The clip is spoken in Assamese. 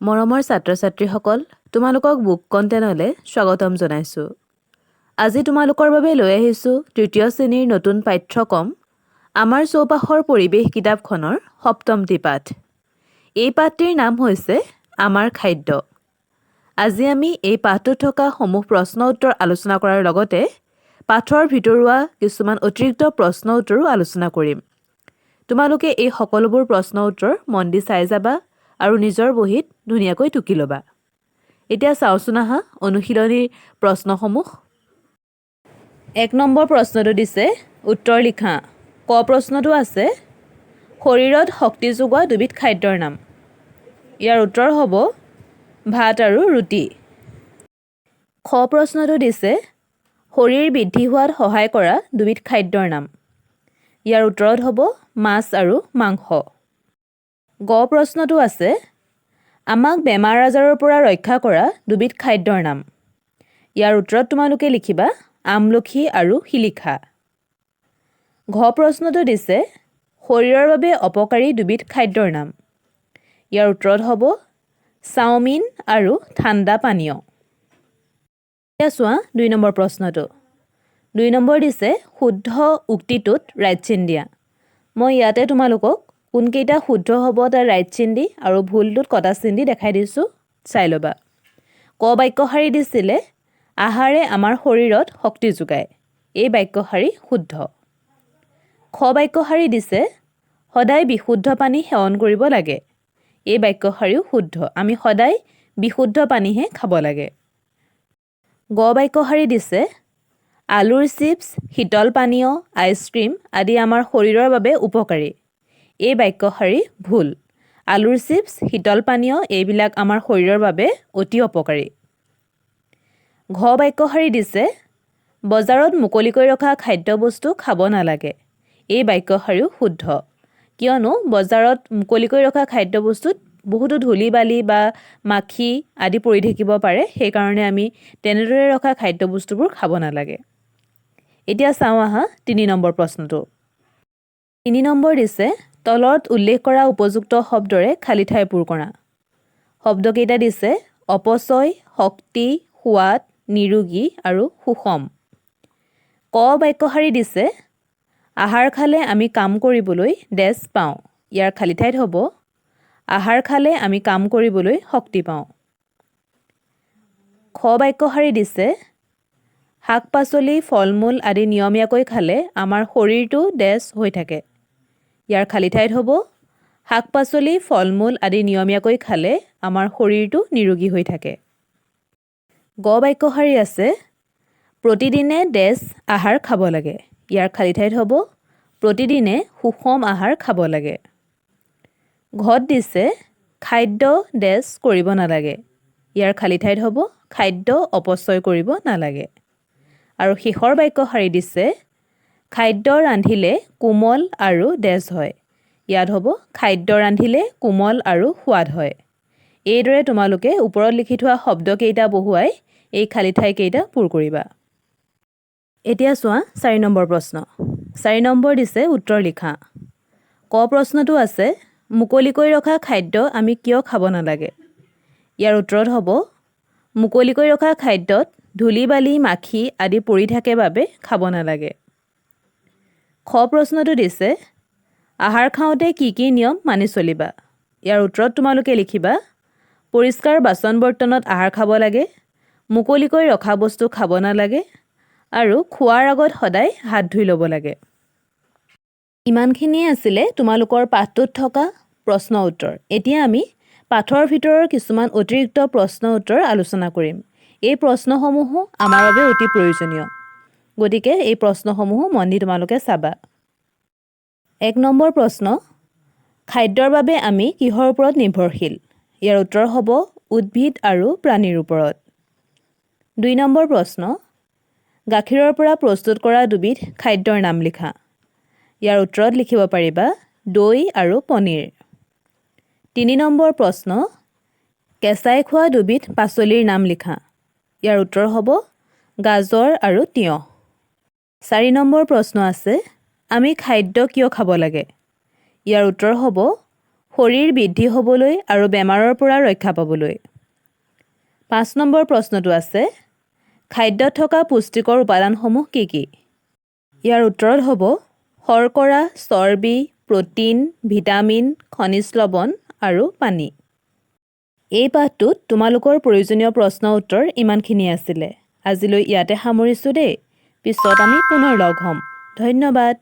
মৰমৰ ছাত্ৰ-ছাত্ৰীসকল, তোমালোকক বুক কণ্টেইনলৈ স্বাগতম জনাইছোঁ। আজি তোমালোকৰ বাবে লৈ আহিছোঁ তৃতীয় শ্ৰেণীৰ নতুন পাঠ্যক্ৰম আমাৰ চৌপাশৰ পৰিৱেশ কিতাপখনৰ সপ্তমটি পাঠ। এই পাঠটিৰ নাম হৈছে আমাৰ খাদ্য। আজি আমি এই পাঠটোত থকা সমূহ প্ৰশ্ন উত্তৰ আলোচনা কৰাৰ লগতে পাঠৰ ভিতৰুৱা কিছুমান অতিৰিক্ত প্ৰশ্ন উত্তৰো আলোচনা কৰিম। তোমালোকে এই সকলোবোৰ প্ৰশ্ন উত্তৰ মন দি চাই যাবা আৰু নিজৰ বহীত ধুনীয়াকৈ টুকি ল'বা। এতিয়া চাওঁচোন আহা অনুশীলনীৰ প্ৰশ্নসমূহ। ১ নম্বৰ প্ৰশ্নটো দিছে উত্তৰ লিখা। ক প্ৰশ্নটো আছে শৰীৰত শক্তি যোগোৱা দুবিধ খাদ্যৰ নাম। ইয়াৰ উত্তৰ হ'ব ভাত আৰু ৰুটি। খ প্ৰশ্নটো দিছে শৰীৰ বৃদ্ধি হোৱাত সহায় কৰা দুবিধ খাদ্যৰ নাম। ইয়াৰ উত্তৰত হ'ব মাছ আৰু মাংস। গ প্ৰশ্নটো আছে আমাক বেমাৰ আজাৰৰ পৰা ৰক্ষা কৰা দুবিধ খাদ্যৰ নাম। ইয়াৰ উত্তৰত তোমালোকে লিখিবা আমলখি আৰু শিলিখা। ঘ প্ৰশ্নটো দিছে শৰীৰৰ বাবে অপকাৰী দুবিধ খাদ্যৰ নাম। ইয়াৰ উত্তৰত হ'ব চাওমিন আৰু ঠাণ্ডা পানীয়। এতিয়া চোৱা ২ নম্বৰ প্ৰশ্নটো। ২ নম্বৰ দিছে শুদ্ধ উক্তিটোত ৰাইট চিন দিয়া। মই ইয়াতে তোমালোকক কোনকেইটা শুদ্ধ হ'ব তাৰ ৰাইট চিন দি আৰু ভুলটোত কটা চিন দি দেখাই দিছোঁ, চাই ল'বা। ক বাক্যশাৰী দিছিলে আহাৰে আমাৰ শৰীৰত শক্তি যোগায়। এই বাক্যশাৰী শুদ্ধ। খ বাক্যশাৰী দিছে সদায় বিশুদ্ধ পানী সেৱন কৰিব লাগে। এই বাক্যশাৰীও শুদ্ধ। আমি সদায় বিশুদ্ধ পানীহে খাব লাগে। গ বাক্যশাৰী দিছে আলুৰ চিপছ, শীতল পানীয়, আইচক্ৰীম আদি আমাৰ শৰীৰৰ বাবে উপকাৰী। এই বাক্যশাৰী ভুল। আলুৰ চিপছ, শীতল পানীয় এইবিলাক আমাৰ শৰীৰৰ বাবে অতি অপকাৰী। ঘ বাক্যশাৰী দিছে বজাৰত মুকলিকৈ ৰখা খাদ্যবস্তু খাব নালাগে। এই বাক্যশাৰীও শুদ্ধ। কিয়নো বজাৰত মুকলিকৈ ৰখা খাদ্যবস্তুত বহুতো ধূলি বালি বা মাখি আদি পৰি থাকিব পাৰে, সেইকাৰণে আমি তেনেদৰে ৰখা খাদ্যবস্তুবোৰ খাব নালাগে। এতিয়া চাওঁ আহা ৩ নম্বৰ প্ৰশ্নটো। ৩ নম্বৰ দিছে তলত উল্লেখ কৰা উপযুক্ত শব্দৰে খালী ঠাই পূৰ কৰা। শব্দকেইটা দিছে অপচয়, শক্তি, সোৱাদ, নিৰোগী আৰু সুষম। ক বাক্যশাৰী দিছে আহাৰ খালে আমি কাম কৰিবলৈ ডেছ পাওঁ। ইয়াৰ খালী ঠাইত হ'ব আহাৰ খালে আমি কাম কৰিবলৈ শক্তি পাওঁ। খ বাক্যশাৰী দিছে শাক পাচলি, ফল মূল আদি নিয়মীয়াকৈ খালে আমাৰ শৰীৰটো ডেছ হৈ থাকে। ইয়াৰ খালী ঠাইত হ'ব শাক পাচলি, ফল মূল আদি নিয়মীয়াকৈ খালে আমাৰ শৰীৰটো নিৰোগী হৈ থাকে। গ বাক্যশাৰী আছে প্ৰতিদিনে ডেছ আহাৰ খাব লাগে। ইয়াৰ খালী ঠাইত হ'ব প্ৰতিদিনে সুষম আহাৰ খাব লাগে। ঘত দিছে খাদ্য ডেছ কৰিব নালাগে। ইয়াৰ খালী ঠাইত হ'ব খাদ্য অপচয় কৰিব নালাগে। আৰু শেষৰ বাক্যশাৰী দিছে খাদ্য ৰান্ধিলে কোমল আৰু ডেছ হয়। ইয়াত হ'ব খাদ্য ৰান্ধিলে কোমল আৰু সোৱাদ হয়। এইদৰে তোমালোকে ওপৰত লিখি থোৱা শব্দকেইটা বহুৱাই এই খালী ঠাইকেইটা পূৰ কৰিবা। এতিয়া চোৱা ৪ নম্বৰ প্ৰশ্ন। ৪ নম্বৰ দিছে উত্তৰ লিখা। ক প্ৰশ্নটো আছে মুকলিকৈ ৰখা খাদ্য আমি কিয় খাব নালাগে। ইয়াৰ উত্তৰত হ'ব মুকলিকৈ ৰখা খাদ্যত ধূলি বালি, মাখি আদি পৰি থাকে বাবে খাব নালাগে। খ প্ৰশ্নটো দিছে আহাৰ খাওঁতে কি কি নিয়ম মানি চলিবা। ইয়াৰ উত্তৰত তোমালোকে লিখিবা পৰিষ্কাৰ বাচন বৰ্তনত আহাৰ খাব লাগে, মুকলিকৈ ৰখা বস্তু খাব নালাগে আৰু খোৱাৰ আগত সদায় হাত ধুই ল'ব লাগে। ইমানখিনিয়ে আছিলে তোমালোকৰ পাঠটোত থকা প্ৰশ্ন উত্তৰ। এতিয়া আমি পাঠৰ ভিতৰৰ কিছুমান অতিৰিক্ত প্ৰশ্ন উত্তৰ আলোচনা কৰিম। এই প্ৰশ্নসমূহো আমাৰ বাবে অতি প্ৰয়োজনীয়। গতিকে এই প্ৰশ্নসমূহো মন দি তোমালোকে চাবা। ১ নম্বৰ প্ৰশ্ন খাদ্যৰ বাবে আমি কিহৰ ওপৰত নিৰ্ভৰশীল। ইয়াৰ উত্তৰ হ'ব উদ্ভিদ আৰু প্ৰাণীৰ ওপৰত। ২ নম্বৰ প্ৰশ্ন গাখীৰৰ পৰা প্ৰস্তুত কৰা দুবিধ খাদ্যৰ নাম লিখা। ইয়াৰ উত্তৰত লিখিব পাৰিবা দৈ আৰু পনীৰ। ৩ নম্বৰ প্ৰশ্ন কেঁচাই খোৱা দুবিধ পাচলিৰ নাম লিখা। ইয়াৰ উত্তৰ হ'ব গাজৰ আৰু তিয়ঁহ। ৪ নম্বৰ প্ৰশ্ন আছে আমি খাদ্য কিয় খাব লাগে। ইয়াৰ উত্তৰ হ'ব শৰীৰ বৃদ্ধি হ'বলৈ আৰু বেমাৰৰ পৰা ৰক্ষা পাবলৈ। 5 নম্বৰ প্ৰশ্নটো আছে, খাদ্যত থকা পুষ্টিকৰ উপাদানসমূহ কি কি? ইয়াৰ উত্তৰত হ'ব শৰ্কৰা, চৰ্বি, প্ৰ'টিন, ভিটামিন, খনিজ লৱণ আৰু পানী। এই পাঠটোত তোমালোকৰ প্ৰয়োজনীয় প্ৰশ্ন উত্তৰ ইমানখিনি আছিলে। আজিলৈ ইয়াতে সামৰিছোঁ দেই। পিছত আমি পুনৰ লগ হ'ম। ধন্যবাদ।